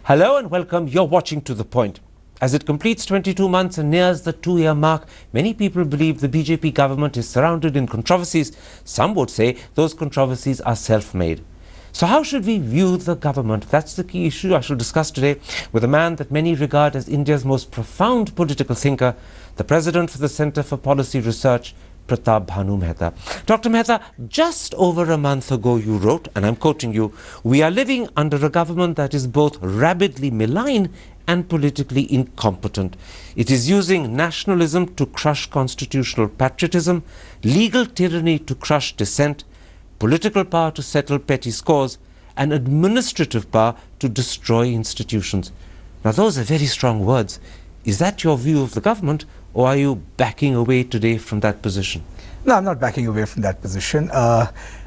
Hello and welcome. You're watching To The Point. As it completes 22 months and nears the 2-year mark, many people believe the BJP government is surrounded in controversies. Some would say those controversies are self-made. So how should we view the government? That's the key issue I shall discuss today with a man that many regard as India's most profound political thinker, the President for the Centre for Policy Research, Pratap Bhanu Mehta. Dr. Mehta, just over a month ago you wrote, and I'm quoting you, "We are living under a government that is both rabidly malign and politically incompetent. It is using nationalism to crush constitutional patriotism, legal tyranny to crush dissent, political power to settle petty scores, and administrative power to destroy institutions." Now those are very strong words. Is that your view of the government, or are you backing away today from that position? No, I'm not backing away from that position.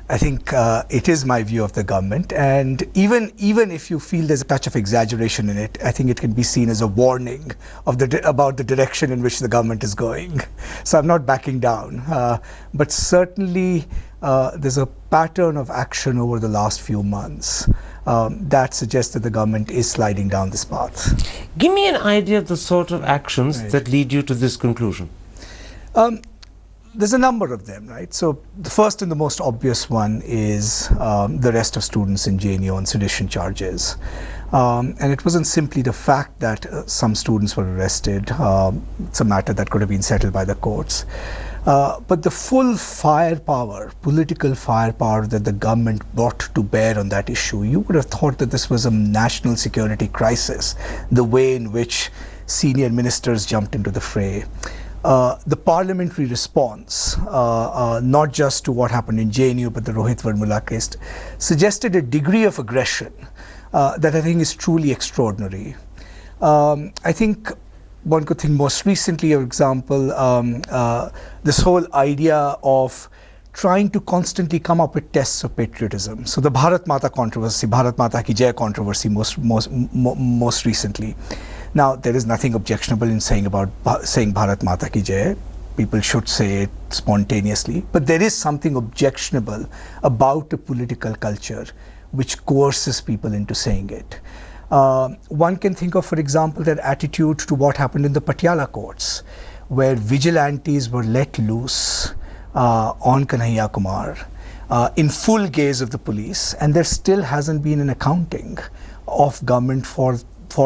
I think it is my view of the government, and even if you feel there's a touch of exaggeration in it, I think it can be seen as a warning of about the direction in which the government is going. So I'm not backing down, but certainly there's a pattern of action over the last few months that suggests that the government is sliding down this path. Give me an idea of the sort of actions that lead you to this conclusion. There's a number of them, right? So the first and the most obvious one is the arrest of students in JNU on sedition charges. And it wasn't simply the fact that some students were arrested. It's a matter that could have been settled by the courts. But the full firepower, political firepower that the government brought to bear on that issue, you would have thought that this was a national security crisis, the way in which senior ministers jumped into the fray. The parliamentary response, not just to what happened in JNU, but the Rohit Varmula case, suggested a degree of aggression that I think is truly extraordinary. I think one could think most recently, for example, this whole idea of trying to constantly come up with tests of patriotism. So the Bharat Mata controversy, Bharat Mata Ki Jai controversy most recently. Now, there is nothing objectionable in saying Bharat Mata Ki Jai. People should say it spontaneously. But there is something objectionable about a political culture which coerces people into saying it. One can think of, for example, their attitude to what happened in the Patiala courts, where vigilantes were let loose on Kanhaiya Kumar in full gaze of the police, and there still hasn't been an accounting of government for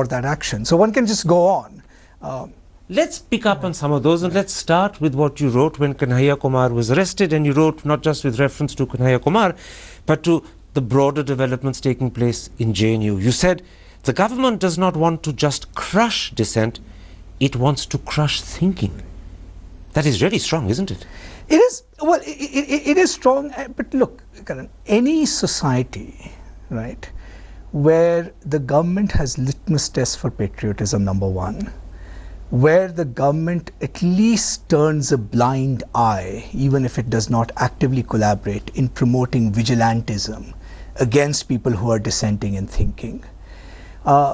that action. So one can just go on. Let's pick up on some of those, and let's start with what you wrote when Kanhaiya Kumar was arrested. And you wrote not just with reference to Kanhaiya Kumar, but to the broader developments taking place in JNU. You said, the government does not want to just crush dissent, it wants to crush thinking. That is really strong, isn't it? It is, well, it is strong, but look, Karan, any society, right, where the government has litmus tests for patriotism, number one, where the government at least turns a blind eye, even if it does not actively collaborate in promoting vigilantism against people who are dissenting in thinking,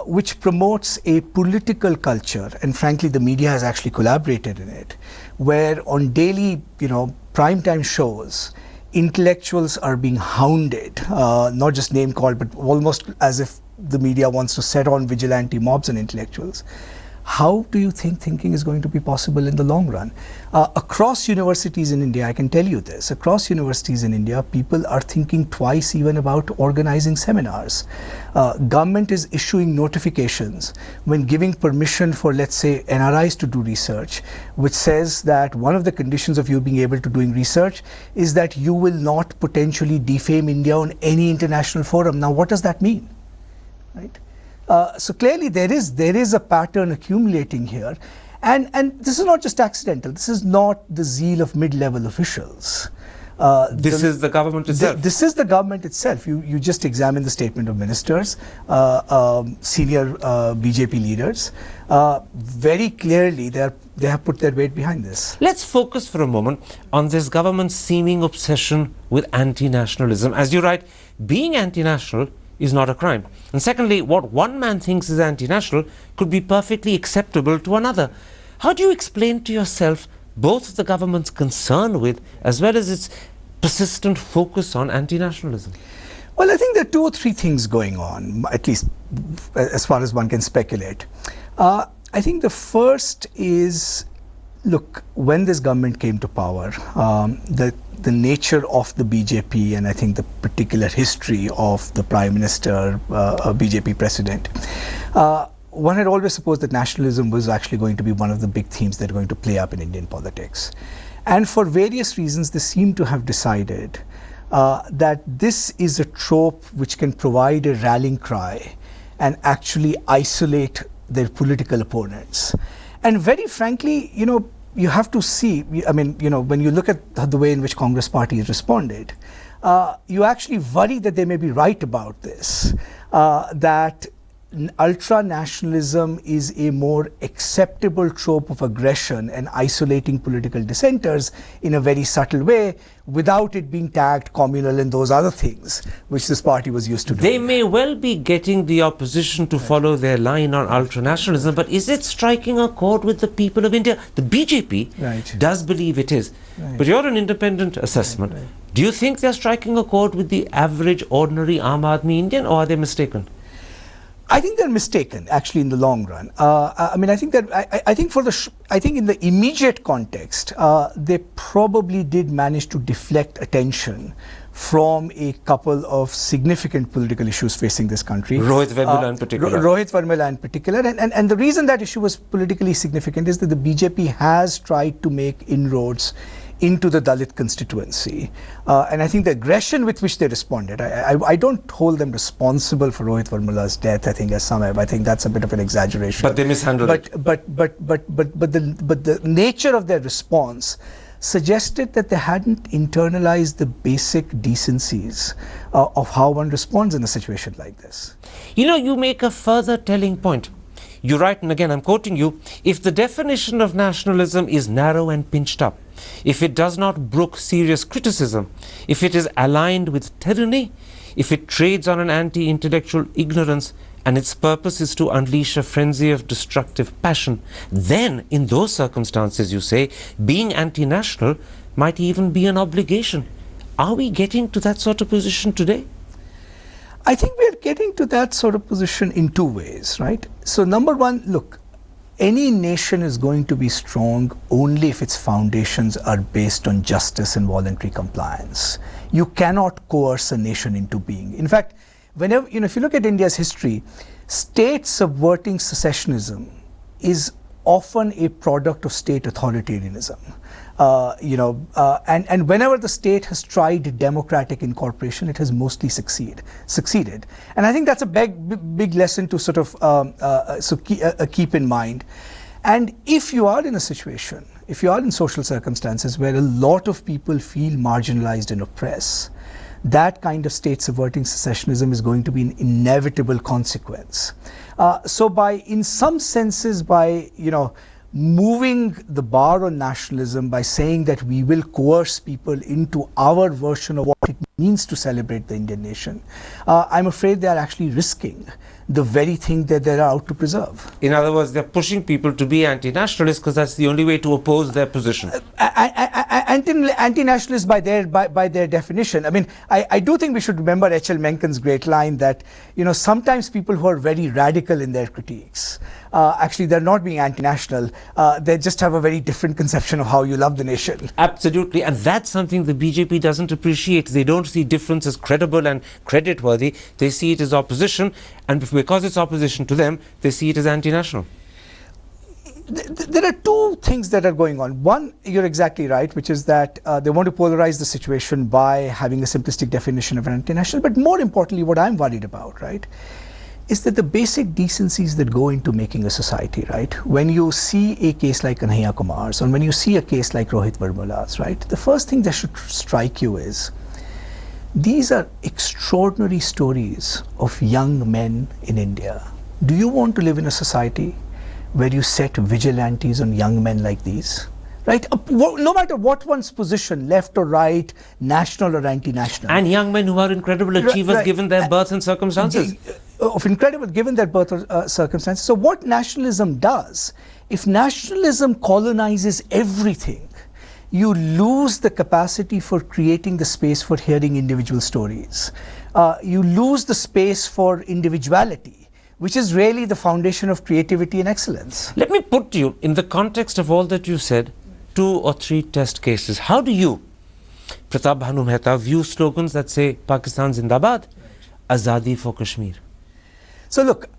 which promotes a political culture, and frankly the media has actually collaborated in it, where on daily, primetime shows, intellectuals are being hounded, not just name called, but almost as if the media wants to set on vigilante mobs and intellectuals. How do you think thinking is going to be possible in the long run? Across universities in India, I can tell you this, across universities in India, people are thinking twice even about organizing seminars. Government is issuing notifications when giving permission for, let's say, NRIs to do research, which says that one of the conditions of you being able to doing research is that you will not potentially defame India on any international forum. Now, what does that mean? Right? So clearly there is a pattern accumulating here, and this is not just accidental. This is not the zeal of mid-level officials. This is the government itself. This is the government itself. You just examine the statement of ministers, senior BJP leaders. Very clearly they have put their weight behind this. Let's focus for a moment on this government's seeming obsession with anti-nationalism. As you write, being anti-national is not a crime. And secondly, what one man thinks is anti-national could be perfectly acceptable to another. How do you explain to yourself both the government's concern with as well as its persistent focus on anti-nationalism? Well, I think there are two or three things going on, at least as far as one can speculate. I think the first is, look, when this government came to power, the nature of the BJP and I think the particular history of the Prime Minister, BJP President, one had always supposed that nationalism was actually going to be one of the big themes that are going to play up in Indian politics. And for various reasons, they seem to have decided that this is a trope which can provide a rallying cry and actually isolate their political opponents. And very frankly, you have to see, when you look at the way in which Congress party has responded, you actually worry that they may be right about this, that ultra-nationalism is a more acceptable trope of aggression and isolating political dissenters in a very subtle way without it being tagged communal and those other things which this party was used to doing. They may well be getting the opposition to follow their line on ultra-nationalism, but is it striking a chord with the people of India? The BJP does believe it is. But you're an independent assessment. Do you think they're striking a chord with the average, ordinary Aam Aadmi Indian, or are they mistaken? I think they're mistaken, actually, in the long run. I think in the immediate context, they probably did manage to deflect attention from a couple of significant political issues facing this country. Rohit Vemula in particular. Rohit Vemula in particular. And the reason that issue was politically significant is that the BJP has tried to make inroads into the Dalit constituency. And I think the aggression with which they responded, I don't hold them responsible for Rohit Vemula's death, I think, as some have. I think that's a bit of an exaggeration. But they mishandled it. But the nature of their response suggested that they hadn't internalized the basic decencies of how one responds in a situation like this. You make a further telling point. You write, and again I'm quoting you, if the definition of nationalism is narrow and pinched up, if it does not brook serious criticism, if it is aligned with tyranny, if it trades on an anti-intellectual ignorance, and its purpose is to unleash a frenzy of destructive passion, then in those circumstances, you say, being anti-national might even be an obligation. Are we getting to that sort of position today? I think we're getting to that sort of position in two ways, right? So number one, look, any nation is going to be strong only if its foundations are based on justice and voluntary compliance. You cannot coerce a nation into being. In fact, whenever, if you look at India's history, state subverting secessionism is often a product of state authoritarianism. And whenever the state has tried democratic incorporation, it has mostly succeeded. And I think that's a big lesson to sort of keep in mind. And if you are in a situation, if you are in social circumstances where a lot of people feel marginalized and oppressed, that kind of state subverting secessionism is going to be an inevitable consequence. So in some senses, by moving the bar on nationalism, by saying that we will coerce people into our version of what it means to celebrate the Indian nation, I'm afraid they are actually risking the very thing that they're out to preserve. In other words, they're pushing people to be anti-nationalists because that's the only way to oppose their position. Anti-nationalists by their definition. I mean, I do think we should remember H.L. Mencken's great line that, sometimes people who are very radical in their critiques, actually they're not being anti-national, they just have a very different conception of how you love the nation. Absolutely, and that's something the BJP doesn't appreciate. They don't see difference as credible and credit-worthy. They see it as opposition, and because it's opposition to them, they see it as anti-national. There are two things that are going on. One, you're exactly right, which is that they want to polarize the situation by having a simplistic definition of an anti-national. But more importantly, what I'm worried about, right, is that the basic decencies that go into making a society, right, when you see a case like Kanhaiya Kumar's, or when you see a case like Rohit Vemula's, right, the first thing that should strike you is these are extraordinary stories of young men in India. Do you want to live in a society where you set vigilantes on young men like these? Right? No matter what one's position, left or right, national or anti-national. And young men who are incredible achievers given their birth and circumstances. Given their birth or circumstances. So what nationalism does, if nationalism colonizes everything, you lose the capacity for creating the space for hearing individual stories. you lose the space for individuality, which is really the foundation of creativity and excellence. Let me put to you, in the context of all that you said, 2 or 3 test cases. How do you, Pratap Bhanu Mehta, view slogans that say Pakistan Zindabad, Azadi for Kashmir? So look,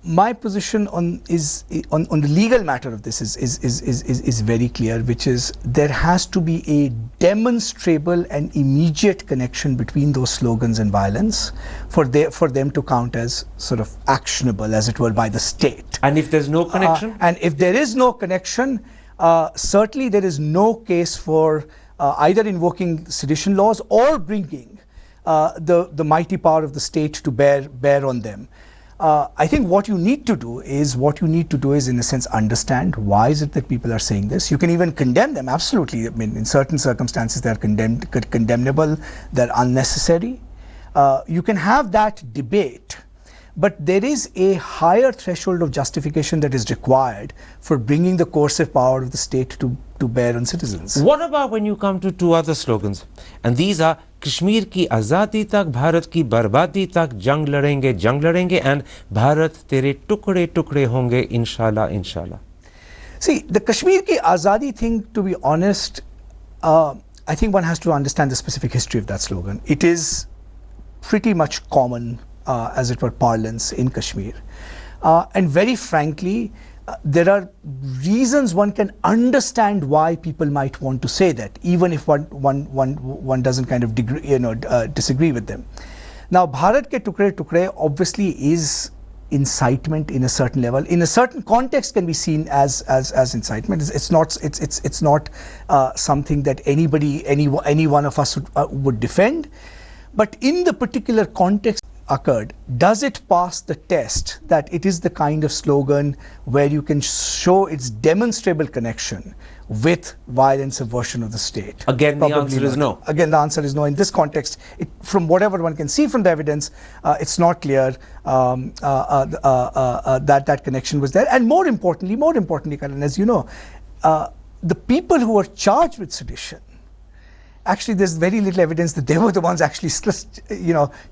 my position on the legal matter of this is very clear, which is there has to be a demonstrable and immediate connection between those slogans and violence for them to count as sort of actionable, as it were, by the state. And if there's no connection? And if there is no connection, certainly there is no case for either invoking sedition laws or bringing the mighty power of the state to bear on them. I think what you need to do is, in a sense, understand why is it that people are saying this. You can even condemn them, absolutely. I mean, in certain circumstances, they're condemnable, they're unnecessary. You can have that debate, but there is a higher threshold of justification that is required for bringing the coercive power of the state to bear on citizens. What about when you come to 2 other slogans? And these are Kashmir की आज़ादी तक, भारत की बर्बादी तक, जंग लड़ेंगे and Bharat तेरे टुकड़े टुकड़े होंगे इंशाल्लाह इंशाल्लाह. See, the Kashmir ki Azadi thing, to be honest, I think one has to understand the specific history of that slogan. It is pretty much common, as it were, parlance in Kashmir. And very frankly, there are reasons one can understand why people might want to say that, even if one doesn't kind of disagree with them. Now, Bharat ke tukre tukre obviously is incitement in a certain level. In a certain context, can be seen as incitement. It's not something that any one of us would defend. But in the particular context occurred, does it pass the test that it is the kind of slogan where you can show its demonstrable connection with violence subversion of the state? Again, the answer is no. Again, the answer is no. In this context, from whatever one can see from the evidence, it's not clear that connection was there. And more importantly, Karan, as you know, the people who are charged with sedition, actually, there's very little evidence that they were the ones actually,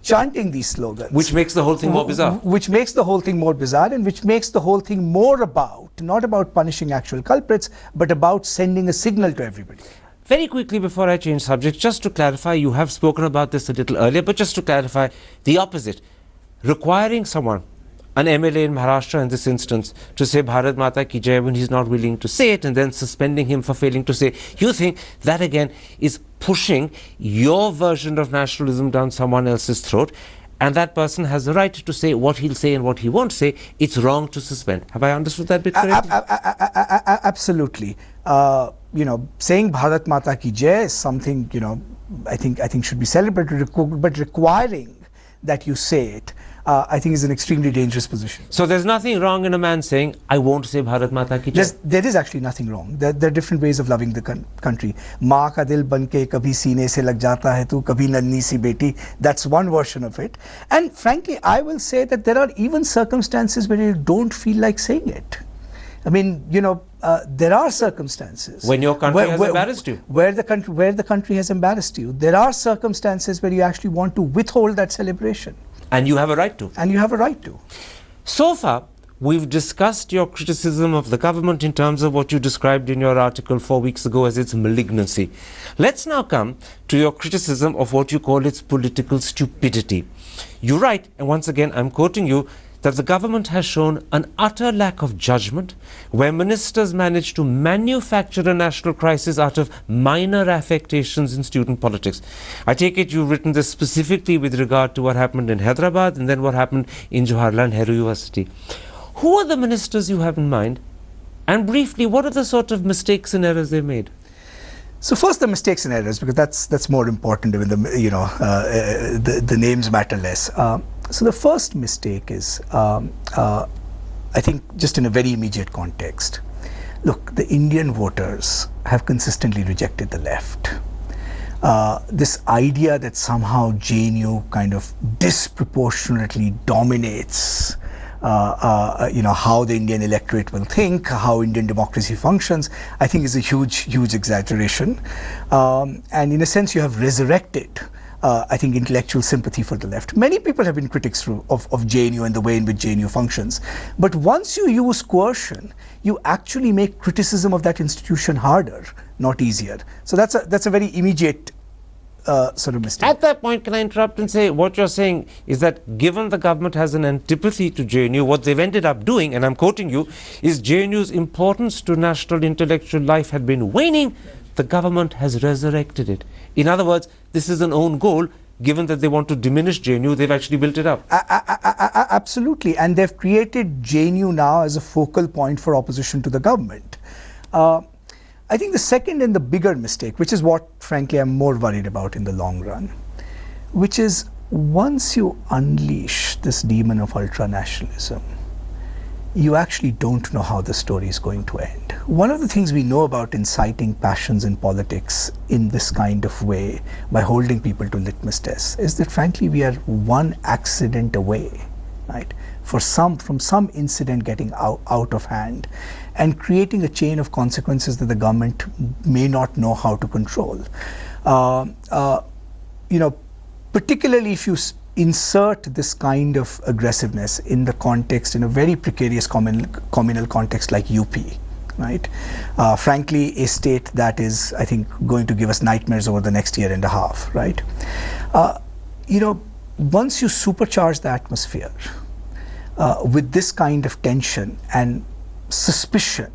chanting these slogans. Which makes the whole thing more bizarre. Which makes the whole thing more bizarre, and which makes the whole thing more not about punishing actual culprits, but about sending a signal to everybody. Very quickly, before I change subject, just to clarify, you have spoken about this a little earlier, but just to clarify, the opposite. Requiring someone, an MLA in Maharashtra in this instance, to say Bharat Mata Ki Jai when he's not willing to say it, and then suspending him for failing to say, you think that again is pushing your version of nationalism down someone else's throat, and that person has the right to say what he'll say and what he won't say. It's wrong to suspend. Have I understood that bit correctly? Absolutely. Saying Bharat Mata Ki Jai is something, I think should be celebrated, but requiring that you say it, I think is an extremely dangerous position. So there's nothing wrong in a man saying, I won't say Bharat Mata Ki Jai? There is actually nothing wrong. There are different ways of loving the country. Maa ka dil banke kabhi seene se lag jata hai tu, kabhi nanni si beti. That's one version of it. And frankly, I will say that there are even circumstances where you don't feel like saying it. I mean, there are circumstances when your country has embarrassed you. Where the country has embarrassed you. There are circumstances where you actually want to withhold that celebration. And you have a right to. And you have a right to. So far, we've discussed your criticism of the government in terms of what you described in your article 4 weeks ago as its malignancy. Let's now come to your criticism of what you call its political stupidity. You write, and once again I'm quoting you, that the government has shown an utter lack of judgment where ministers manage to manufacture a national crisis out of minor affectations in student politics. I take it you've written this specifically with regard to what happened in Hyderabad and then what happened in Jawaharlal Nehru University. Who are the ministers you have in mind? And briefly, what are the sort of mistakes and errors they made? So first, the mistakes and errors, because that's more important. When the names matter less. So the first mistake is, I think, just in a very immediate context. Look, the Indian voters have consistently rejected the left. This idea that somehow JNU kind of disproportionately dominates how the Indian electorate will think, how Indian democracy functions, I think is a huge exaggeration. And in a sense, you have resurrected I think, intellectual sympathy for the left. Many people have been critics of JNU and the way in which JNU functions. But once you use coercion, you actually make criticism of that institution harder, not easier. So that's a very immediate sort of mistake. At that point, can I interrupt and say what you're saying is that given the government has an antipathy to JNU, what they've ended up doing, and I'm quoting you, is JNU's importance to national intellectual life had been waning. The government has resurrected it. In other words, this is an own goal. Given that they want to diminish JNU, they've actually built it up. Absolutely. And they've created JNU now as a focal point for opposition to the government. I think the second and the bigger mistake, which is what, frankly, I'm more worried about in the long run, which is once you unleash this demon of ultranationalism, you actually don't know how the story is going to end. One of the things we know about inciting passions in politics in this kind of way, by holding people to litmus tests, is that frankly we are one accident away, right, from some incident getting out of hand and creating a chain of consequences that the government may not know how to control. Particularly if you insert this kind of aggressiveness in the context, in a very precarious communal context like UP, right? Frankly, a state that is, I think, going to give us nightmares over the next year and a half, right? Once you supercharge the atmosphere with this kind of tension and suspicion,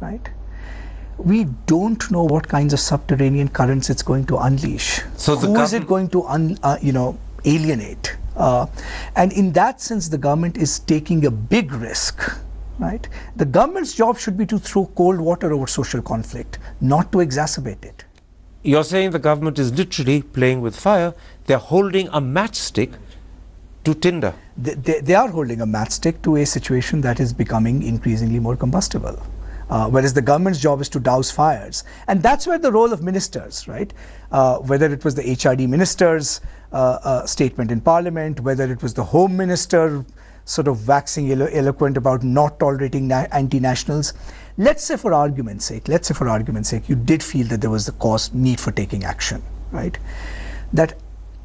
right? We don't know what kinds of subterranean currents it's going to unleash. So who is it going to alienate? And in that sense, the government is taking a big risk, right? The government's job should be to throw cold water over social conflict, not to exacerbate it. You're saying the government is literally playing with fire. They're holding a matchstick to tinder. They are holding a matchstick to a situation that is becoming increasingly more combustible. Whereas the government's job is to douse fires. And that's where the role of ministers, right? Whether it was the HRD minister's statement in Parliament, whether it was the Home Minister sort of waxing eloquent about not tolerating anti-nationals. Let's say for argument's sake, you did feel that there was the need for taking action, right? That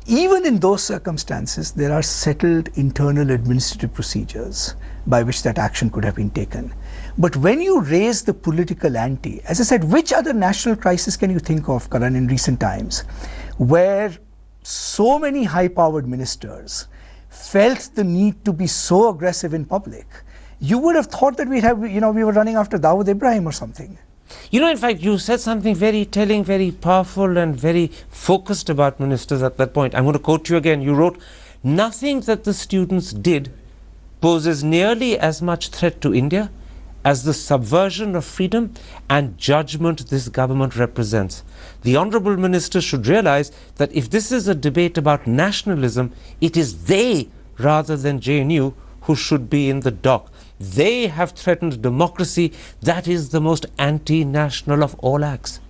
even in those circumstances, there are settled internal administrative procedures by which that action could have been taken. But when you raise the political ante, as I said, which other national crisis can you think of, Karan, in recent times, where so many high-powered ministers felt the need to be so aggressive in public? You would have thought that we were running after Dawood Ibrahim or something. In fact, you said something very telling, very powerful and very focused about ministers at that point. I'm going to quote you again. You wrote, "Nothing that the students did poses nearly as much threat to India as the subversion of freedom and judgment this government represents. The Honourable Minister should realise that if this is a debate about nationalism, it is they rather than JNU who should be in the dock. They have threatened democracy. That is the most anti-national of all acts."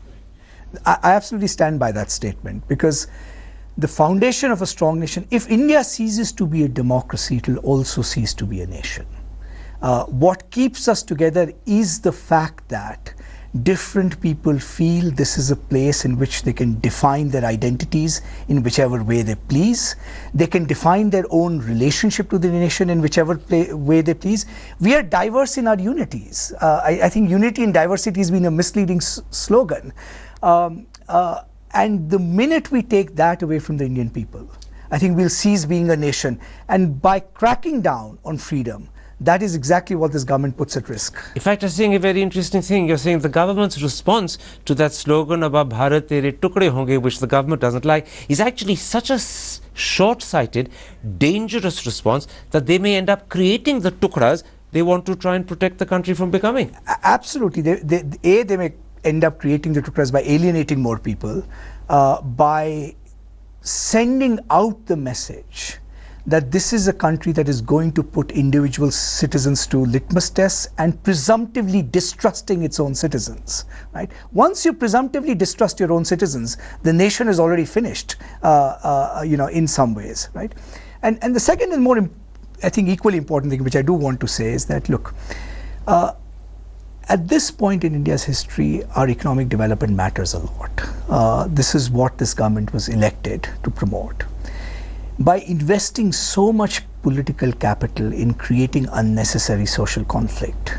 I absolutely stand by that statement, because the foundation of a strong nation, if India ceases to be a democracy, it will also cease to be a nation. What keeps us together is the fact that different people feel this is a place in which they can define their identities in whichever way they please. They can define their own relationship to the nation in whichever way they please. We are diverse in our unities. I think unity in diversity has been a misleading slogan. And the minute we take that away from the Indian people, I think we'll cease being a nation. And by cracking down on freedom, that is exactly what this government puts at risk. In fact, you're saying a very interesting thing. You're saying the government's response to that slogan about Bharat Tere Tukde Honge, which the government doesn't like, is actually such a short-sighted, dangerous response that they may end up creating the tukras they want to try and protect the country from becoming. Absolutely. They may end up creating the tukras by alienating more people, by sending out the message that this is a country that is going to put individual citizens to litmus tests and presumptively distrusting its own citizens, right? Once you presumptively distrust your own citizens, the nation is already finished, in some ways, right? And the second and more, I think, equally important thing, which I do want to say, is that, look, at this point in India's history, our economic development matters a lot. this is what this government was elected to promote. By investing so much political capital in creating unnecessary social conflict,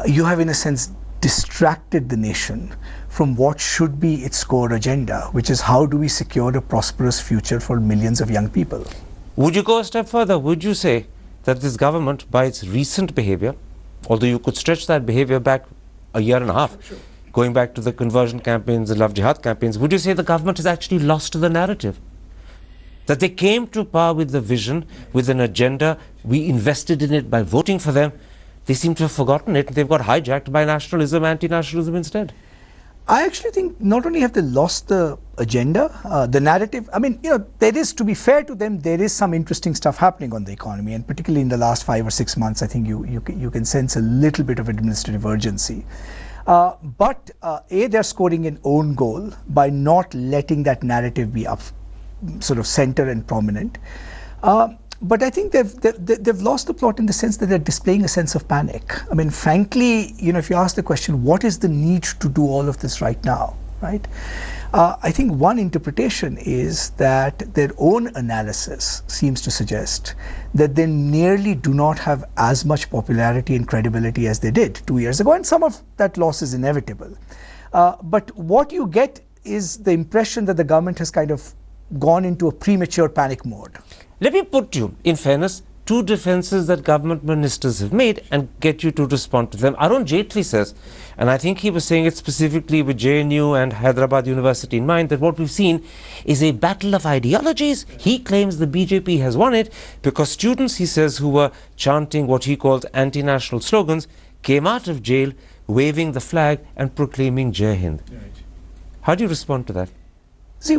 you have in a sense distracted the nation from what should be its core agenda, which is how do we secure a prosperous future for millions of young people. Would you go a step further? Would you say that this government, by its recent behavior, although you could stretch that behavior back a year and a half, going back to the conversion campaigns, the love jihad campaigns, would you say the government has actually lost the narrative? That they came to power with the vision, with an agenda, we invested in it by voting for them, they seem to have forgotten it, they've got hijacked by nationalism, anti-nationalism instead. I actually think not only have they lost the agenda, the narrative, I mean, there is, to be fair to them, there is some interesting stuff happening on the economy, and particularly in the last 5 or 6 months, I think you can sense a little bit of administrative urgency. But they're scoring an own goal by not letting that narrative be up, sort of center and prominent. But I think they've lost the plot in the sense that they're displaying a sense of panic. I mean, frankly, if you ask the question, what is the need to do all of this right now, right? I think one interpretation is that their own analysis seems to suggest that they nearly do not have as much popularity and credibility as they did 2 years ago, and some of that loss is inevitable. But what you get is the impression that the government has kind of gone into a premature panic mode. Let me put you, in fairness, two defenses that government ministers have made and get you to respond to them. Arun Jaitley says, and I think he was saying it specifically with JNU and Hyderabad University in mind, that what we've seen is a battle of ideologies. He claims the BJP has won it because students, he says, who were chanting what he calls anti-national slogans came out of jail waving the flag and proclaiming Jai Hind. Right. How do you respond to that? See,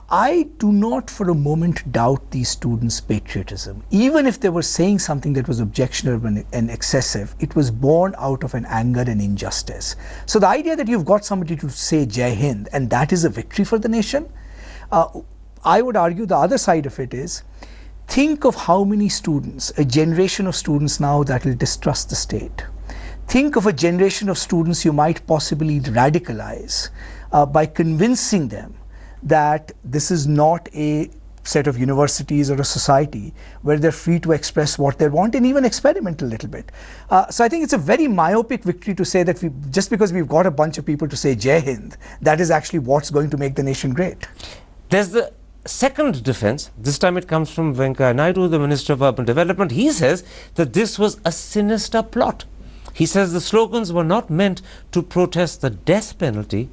I do not for a moment doubt these students' patriotism. Even if they were saying something that was objectionable and excessive, it was born out of an anger and injustice. So the idea that you've got somebody to say Jai Hind and that is a victory for the nation, I would argue the other side of it is, think of how many students, a generation of students now that will distrust the state. Think of a generation of students you might possibly radicalize by convincing them that this is not a set of universities or a society where they're free to express what they want and even experiment a little bit. So I think it's a very myopic victory to say that just because we've got a bunch of people to say Jai Hind, that is actually what's going to make the nation great. There's the second defense. This time it comes from Venkaiah Naidu, the Minister of Urban Development. He says that this was a sinister plot. He says the slogans were not meant to protest the death penalty,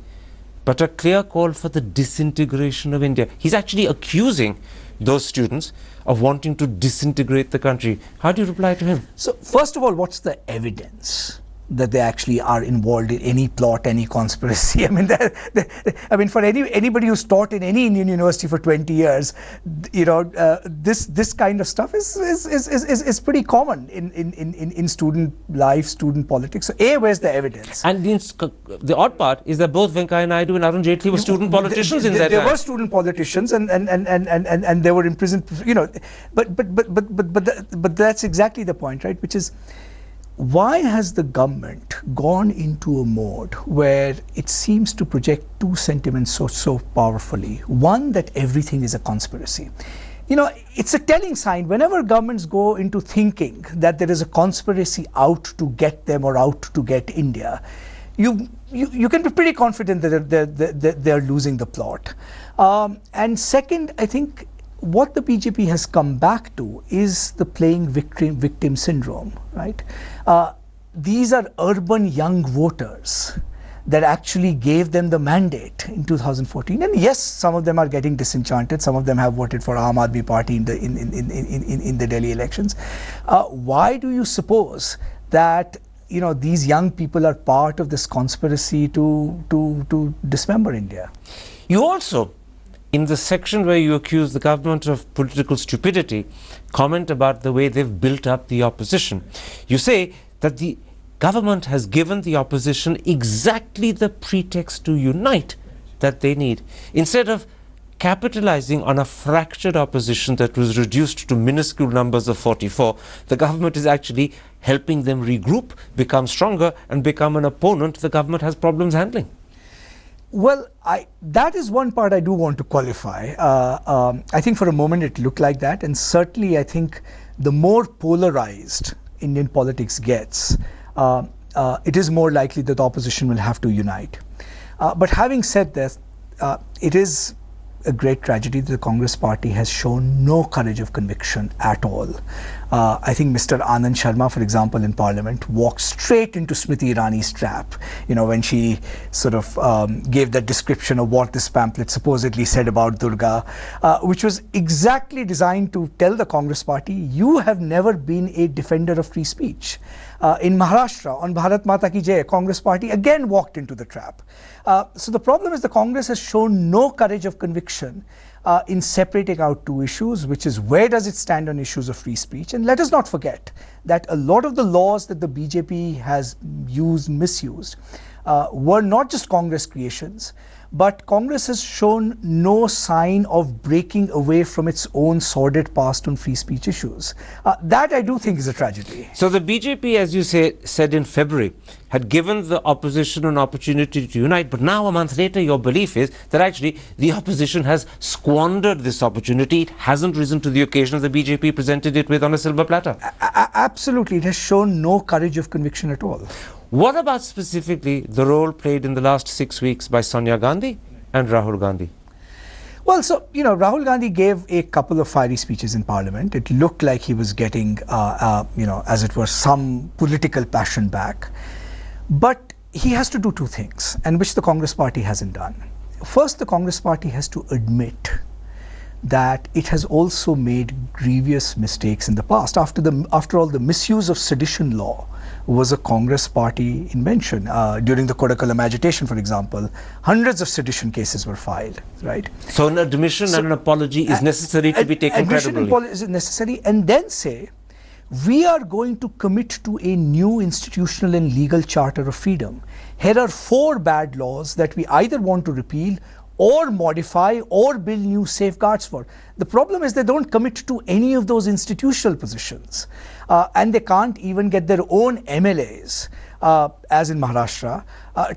but a clear call for the disintegration of India. He's actually accusing those students of wanting to disintegrate the country. How do you reply to him? So first of all, what's the evidence that they actually are involved in any plot, any conspiracy? I mean, for anybody who's taught in any Indian university for 20 years, this kind of stuff is pretty common in student life, student politics. So where's the evidence? And the odd part is that both Venkaiah Naidu and Arun Jaitley were student politicians in that time. They were student politicians, and they were imprisoned. But that's exactly the point, right? Which is, why has the government gone into a mode where it seems to project two sentiments so powerfully? One, that everything is a conspiracy. It's a telling sign whenever governments go into thinking that there is a conspiracy out to get them or out to get India. You can be pretty confident that they're losing the plot. And second, I think what the BJP has come back to is the playing victim syndrome, right? These are urban young voters that actually gave them the mandate in 2014. And yes, some of them are getting disenchanted. Some of them have voted for Aam Aadmi Party in the Delhi elections. Why do you suppose that these young people are part of this conspiracy to dismember India? You also, in the section where you accuse the government of political stupidity, comment about the way they've built up the opposition. You say that the government has given the opposition exactly the pretext to unite that they need. Instead of capitalizing on a fractured opposition that was reduced to minuscule numbers of 44, the government is actually helping them regroup, become stronger, and become an opponent the government has problems handling. Well, that is one part I do want to qualify. I think for a moment it looked like that, and certainly I think the more polarized Indian politics gets, it is more likely that the opposition will have to unite. But having said this, it is a great tragedy that the Congress party has shown no courage of conviction at all. I think Mr. Anand Sharma, for example, in Parliament, walked straight into Smriti Irani's trap, when she sort of gave that description of what this pamphlet supposedly said about Durga, which was exactly designed to tell the Congress party, you have never been a defender of free speech. In Maharashtra, on Bharat Mata Ki Jai, Congress party again walked into the trap. So the problem is the Congress has shown no courage of conviction in separating out two issues, which is where does it stand on issues of free speech. And let us not forget that a lot of the laws that the BJP has used, misused, were not just Congress creations, but Congress has shown no sign of breaking away from its own sordid past on free speech issues. That I do think is a tragedy. So the BJP, as you said in February, had given the opposition an opportunity to unite, but now a month later your belief is that actually the opposition has squandered this opportunity. It hasn't risen to the occasion the BJP presented it with on a silver platter. Absolutely, it has shown no courage of conviction at all. What about specifically the role played in the last 6 weeks by Sonia Gandhi and Rahul Gandhi? Well, so, Rahul Gandhi gave a couple of fiery speeches in Parliament. It looked like he was getting, as it were, some political passion back. But he has to do two things, and which the Congress party hasn't done. First, the Congress party has to admit that it has also made grievous mistakes in the past. After all, the misuse of sedition law was a Congress party invention. During the Kodakalam agitation, for example, hundreds of sedition cases were filed, right? So an admission and an apology is necessary to be taken credibly. Admission and apology is necessary, and then say, we are going to commit to a new institutional and legal charter of freedom. Here are 4 bad laws that we either want to repeal or modify or build new safeguards for. The problem is they don't commit to any of those institutional positions, and they can't even get their own MLAs, as in Maharashtra,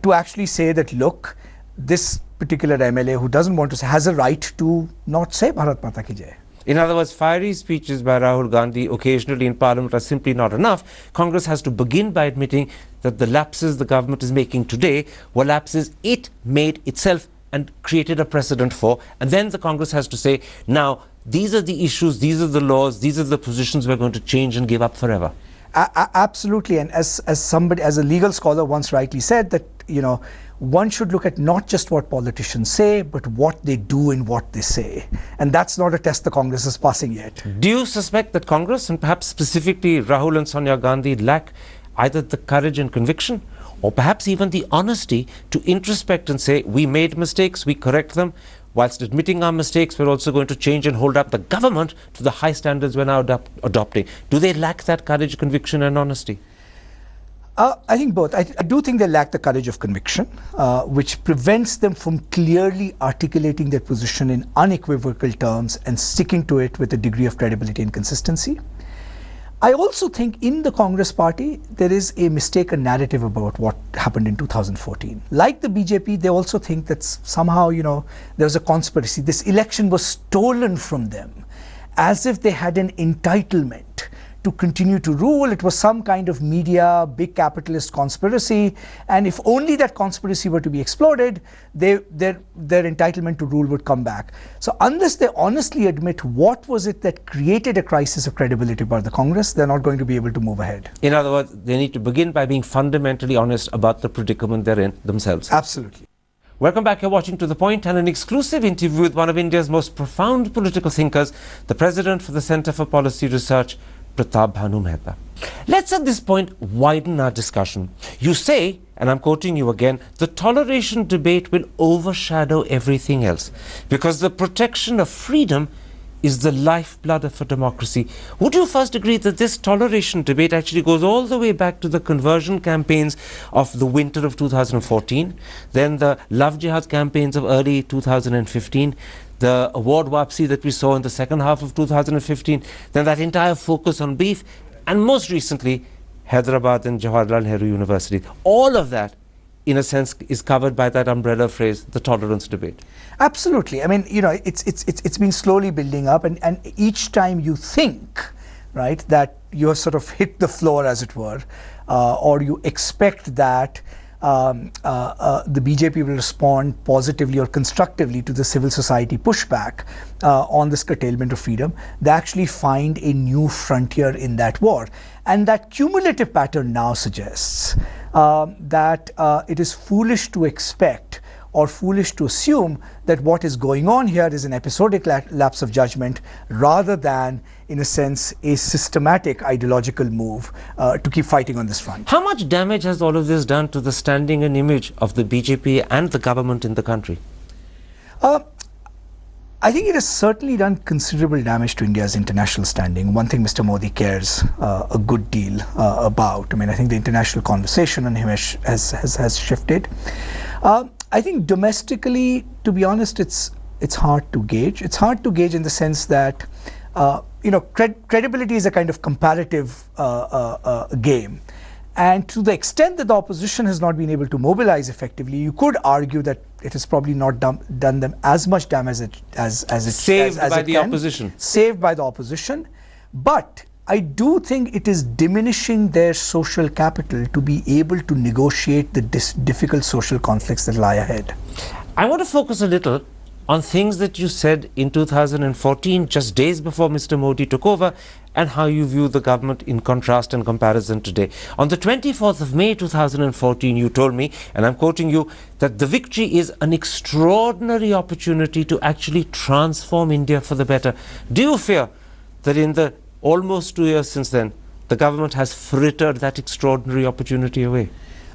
to actually say that, look, this particular MLA who doesn't want to say has a right to not say Bharat Mata Ki Jai. In other words, fiery speeches by Rahul Gandhi occasionally in Parliament are simply not enough. Congress has to begin by admitting that the lapses the government is making today were lapses it made itself and created a precedent for. And then the Congress has to say, now, these are the issues, these are the laws, these are the positions we're going to change and give up forever. Absolutely. And as a legal scholar once rightly said, that, one should look at not just what politicians say, but what they do and what they say. And that's not a test the Congress is passing yet. Do you suspect that Congress, and perhaps specifically Rahul and Sonia Gandhi, lack either the courage and conviction, or perhaps even the honesty to introspect and say, we made mistakes, we correct them, whilst admitting our mistakes, we're also going to change and hold up the government to the high standards we're now adopting? Do they lack that courage, conviction and honesty? I think both. I do think they lack the courage of conviction, which prevents them from clearly articulating their position in unequivocal terms and sticking to it with a degree of credibility and consistency. I also think in the Congress party, there is a mistaken narrative about what happened in 2014. Like the BJP, they also think that somehow, there was a conspiracy. This election was stolen from them, as if they had an entitlement to continue to rule. It was some kind of media, big capitalist conspiracy, and if only that conspiracy were to be exploded, their entitlement to rule would come back. So unless they honestly admit what was it that created a crisis of credibility by the Congress, they're not going to be able to move ahead. In other words, they need to begin by being fundamentally honest about the predicament they're in themselves. Absolutely. Welcome back. You're watching To The Point, and an exclusive interview with one of India's most profound political thinkers, the President for the Centre for Policy Research, Pratap Bhanu Mehta. Let's at this point widen our discussion. You say, and I'm quoting you again, the toleration debate will overshadow everything else because the protection of freedom is the lifeblood of a democracy. Would you first agree that this toleration debate actually goes all the way back to the conversion campaigns of the winter of 2014, then the love jihad campaigns of early 2015, the award wapsi that we saw in the second half of 2015, then that entire focus on beef, and most recently, Hyderabad and Jawaharlal Nehru University. All of that in a sense, is covered by that umbrella phrase, the tolerance debate. Absolutely. I mean, you know, it's been slowly building up, and each time you think, right, that you have sort of hit the floor, as it were, or you expect that the BJP will respond positively or constructively to the civil society pushback on this curtailment of freedom, they actually find a new frontier in that war. And that cumulative pattern now suggests that it is foolish to expect or foolish to assume that what is going on here is an episodic lapse of judgment rather than, in a sense, a systematic ideological move to keep fighting on this front. How much damage has all of this done to the standing and image of the BJP and the government in the country? I think it has certainly done considerable damage to India's international standing. One thing Mr. Modi cares a good deal about. I mean, I think the international conversation on him has shifted. I think domestically, to be honest, it's hard to gauge. It's hard to gauge in the sense that you know, credibility is a kind of comparative game. And to the extent that the opposition has not been able to mobilize effectively, you could argue that it has probably not done them as much damage as it saved as by it the can. opposition. Saved by the opposition. But I do think it is diminishing their social capital to be able to negotiate the difficult social conflicts that lie ahead. I want to focus a little on things that you said in 2014, just days before Mr. Modi took over, and how you view the government in contrast and comparison today. On the 24th of May 2014, you told me, and I'm quoting you, that the victory is an extraordinary opportunity to actually transform India for the better. Do you fear that in the almost 2 years since then, the government has frittered that extraordinary opportunity away?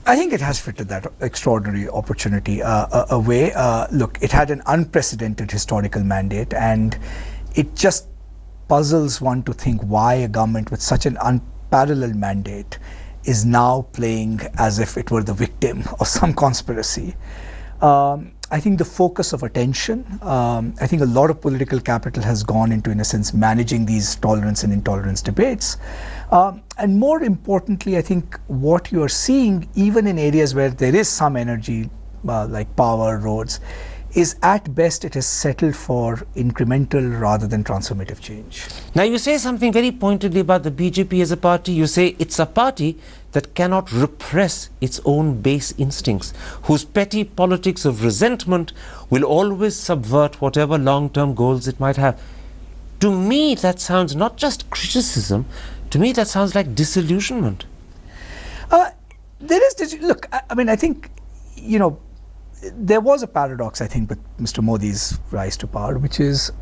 I think it has frittered that extraordinary opportunity away. Look, it had an unprecedented historical mandate, and it just puzzles one to think why a government with such an unparalleled mandate is now playing as if it were the victim of some conspiracy. I think the focus of attention, I think a lot of political capital has gone into, in a sense, managing these tolerance and intolerance debates. And more importantly, I think what you are seeing, even in areas where there is some energy, like power, roads, is at best it has settled for incremental rather than transformative change. Now you say something very pointedly about the BJP as a party. You say it's a party that cannot repress its own base instincts, whose petty politics of resentment will always subvert whatever long-term goals it might have. To me, that sounds not just criticism, to me that sounds like disillusionment. There is, look, I mean, I think, you know, there was a paradox, I think, with Mr. Modi's rise to power, which is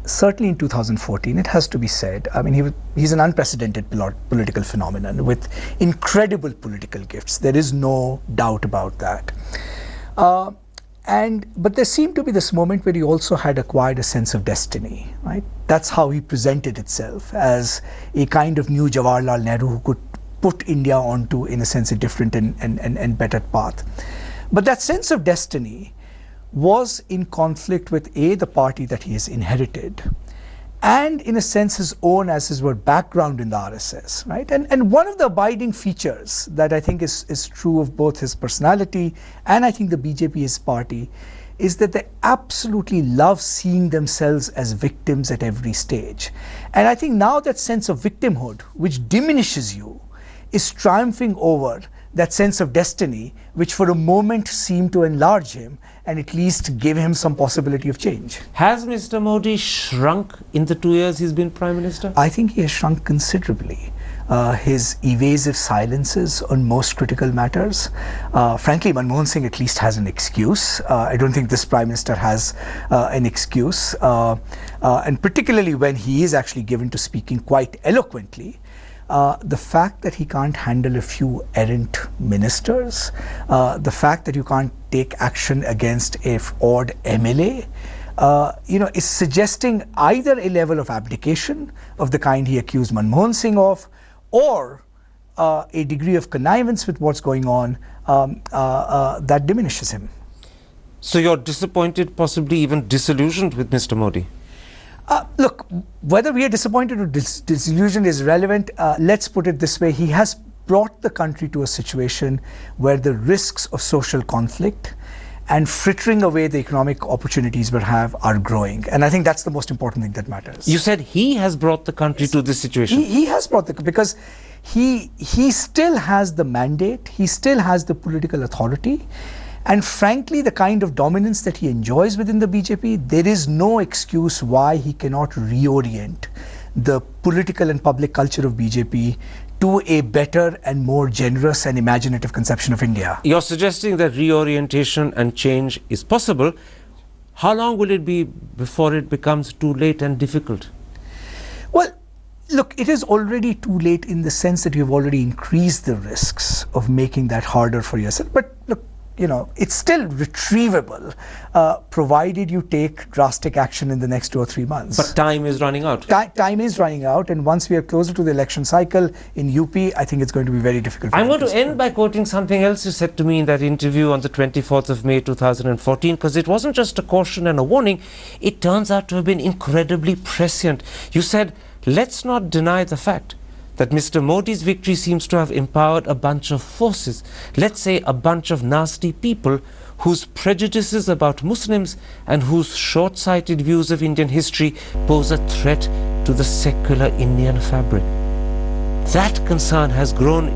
certainly in 2014, it has to be said. I mean, he's an unprecedented political phenomenon with incredible political gifts. There is no doubt about that. But there seemed to be this moment where he also had acquired a sense of destiny, right? That's how he presented itself, as a kind of new Jawaharlal Nehru who could put India onto, in a sense, a different and better path. But that sense of destiny was in conflict with the party that he has inherited, and in a sense his own, as his word, background in the RSS, right? And one of the abiding features that I think is true of both his personality and I think the BJP, his party, is that they absolutely love seeing themselves as victims at every stage. And I think now that sense of victimhood, which diminishes you, is triumphing over that sense of destiny, which for a moment seemed to enlarge him and at least give him some possibility of change. Has Mr. Modi shrunk in the 2 years he's been Prime Minister? I think he has shrunk considerably. His evasive silences on most critical matters. Frankly, Manmohan Singh at least has an excuse. I don't think this Prime Minister has an excuse. And particularly when he is actually given to speaking quite eloquently. The fact that he can't handle a few errant ministers, the fact that you can't take action against a odd MLA, is suggesting either a level of abdication of the kind he accused Manmohan Singh of, or a degree of connivance with what's going on that diminishes him. So you're disappointed, possibly even disillusioned with Mr. Modi? Look, whether we are disappointed or disillusioned is relevant. Let's put it this way. He has brought the country to a situation where the risks of social conflict and frittering away the economic opportunities we have are growing. And I think that's the most important thing that matters. You said he has brought the country to this situation. He has brought because he still has the mandate, he still has the political authority, and frankly the kind of dominance that he enjoys within the BJP, there is no excuse why he cannot reorient the political and public culture of BJP to a better and more generous and imaginative conception of India. You're suggesting that reorientation and change is possible. How long will it be before it becomes too late and difficult? Well, look, it is already too late in the sense that you've already increased the risks of making that harder for yourself. But look, you know, it's still retrievable, provided you take drastic action in the next 2 or 3 months. But time is running out. Time is running out, and once we are closer to the election cycle in UP, I think it's going to be very difficult. I'm going to end by quoting something else you said to me in that interview on the 24th of May 2014, because it wasn't just a caution and a warning, it turns out to have been incredibly prescient. You said, let's not deny the fact that Mr. Modi's victory seems to have empowered a bunch of forces, let's say a bunch of nasty people whose prejudices about Muslims and whose short-sighted views of Indian history pose a threat to the secular Indian fabric. That concern has grown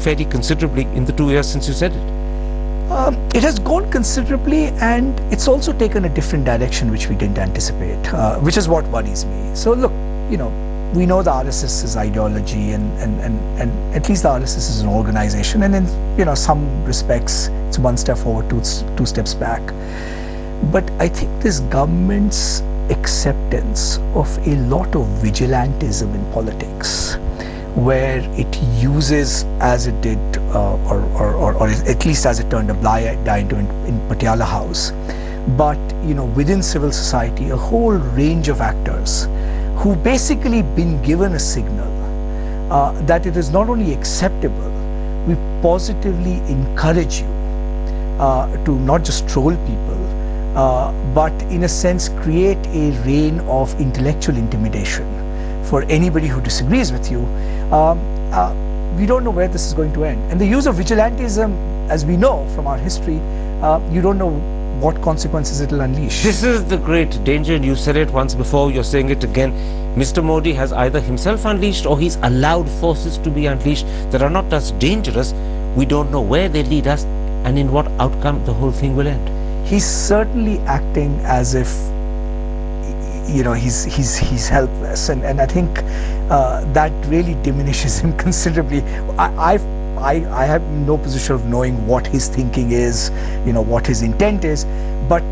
fairly considerably in the 2 years since you said it. It has grown considerably, and it's also taken a different direction which we didn't anticipate, which is what worries me. So look, you know, we know the RSS's ideology, and at least the RSS is an organization, and in some respects it's one step forward, two steps back. But I think this government's acceptance of a lot of vigilantism in politics, where it uses, as it did, or at least as it turned a blind eye to in Patiala House, but within civil society, a whole range of actors who basically been given a signal that it is not only acceptable, we positively encourage you to not just troll people, but in a sense create a reign of intellectual intimidation for anybody who disagrees with you. We don't know where this is going to end. And the use of vigilantism, as we know from our history, you don't know what consequences it will unleash. This is the great danger, and you said it once before, you're saying it again. Mr. Modi has either himself unleashed or he's allowed forces to be unleashed that are not just dangerous. We don't know where they lead us and in what outcome the whole thing will end. He's certainly acting as if he's helpless, and I think that really diminishes him considerably. I have no position of knowing what his thinking is, what his intent is, but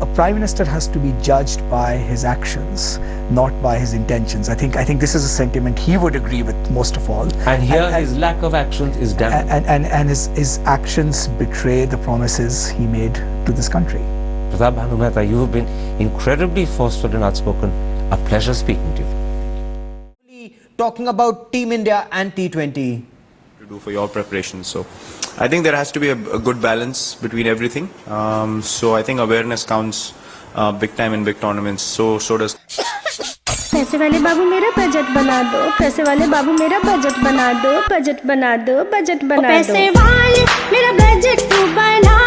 a prime minister has to be judged by his actions, not by his intentions. I think this is a sentiment he would agree with most of all. And here his lack of actions is damning. And his actions betray the promises he made to this country. Pratap Bhanu Mehta, you have been incredibly forceful and outspoken. A pleasure speaking to you. Talking about Team India and T20. To do for your preparation. So I think there has to be a good balance between everything. So I think awareness counts big time in big tournaments. So does. पैसे वाले बाबू मेरा budget बना दो, पैसे वाले बाबू मेरा budget बना दो, बजट बना दो, बजट बना दो, पैसे वाले मेरा बजट तू बना